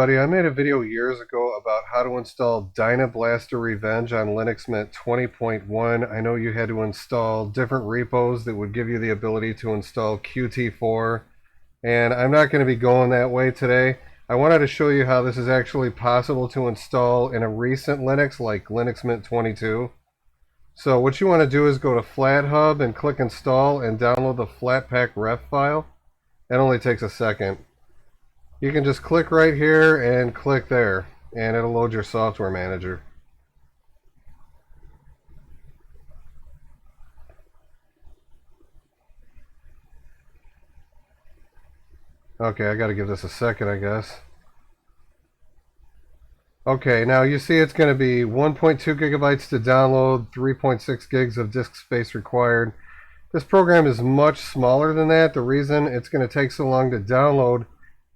everybody, I made a video years ago about how to install Dynablaster Revenge on Linux Mint 20.1. I know you had to install different repos that would give you the ability to install Qt4, and I'm not going to be going that way today. I wanted to show you how this is actually possible to install in a recent Linux like Linux Mint 22. So what you want to do is go to FlatHub and click install and download the Flatpak ref file. That only takes a second. You can just click right here and click there, and it'll load your software manager. Okay, I gotta give this a second, I guess. Okay, now you see it's going to be 1.2 gigabytes to download, 3.6 gigs of disk space required. This program is much smaller than that. The reason it's going to take so long to download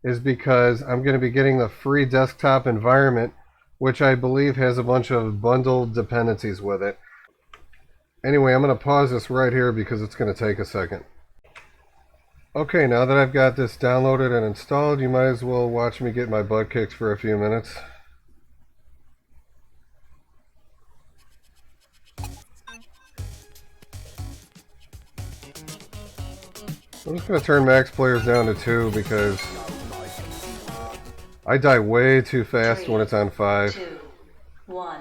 is because I'm going to be getting the free desktop environment, which I believe has a bunch of bundled dependencies with it. Anyway, I'm going to pause this right here because it's going to take a second. Okay, now that I've got this downloaded and installed, you might as well watch me get my butt kicked for a few minutes. I'm just going to turn max players down to 2 because I die way too fast when it's on 5. 2, 1.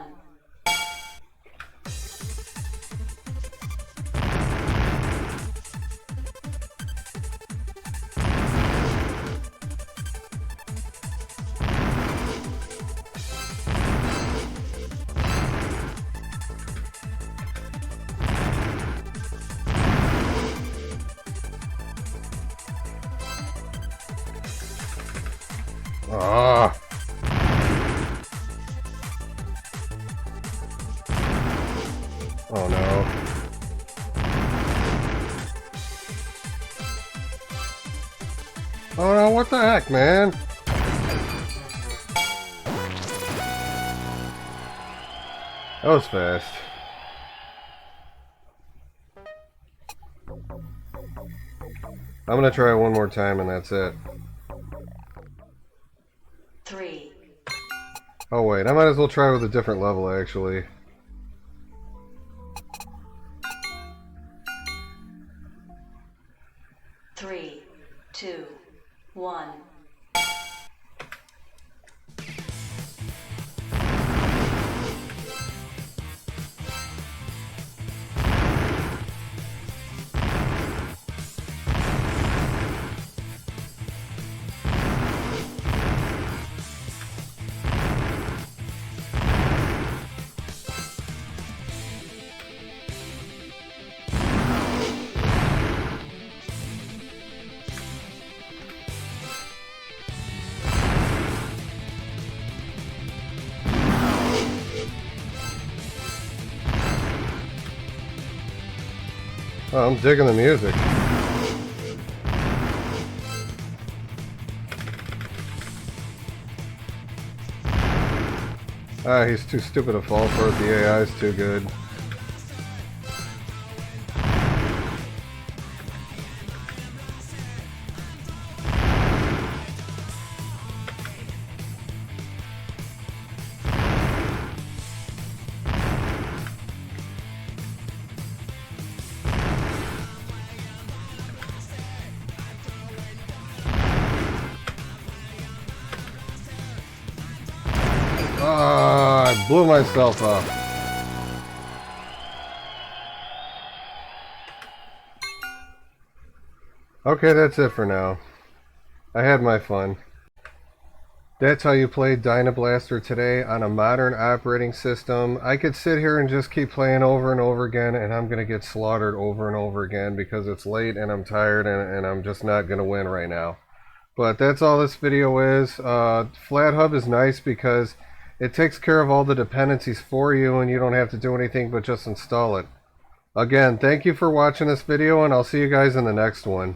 Ah. Oh no. Oh no, what the heck, man? That was fast. I'm gonna try it one more time and that's it. 3. Oh wait, I might as well try with a different level actually. Three, 2, 1. Oh, I'm digging the music. Ah, he's too stupid to fall for it. The AI is too good. Ah, I blew myself up. Okay, that's it for now. I had my fun. That's how you play Dynablaster today on a modern operating system. I could sit here and just keep playing over and over again, and I'm going to get slaughtered over and over again because it's late and I'm tired and I'm just not going to win right now. But that's all this video is. FlatHub is nice because it takes care of all the dependencies for you and you don't have to do anything but just install it. Again, thank you for watching this video and I'll see you guys in the next one.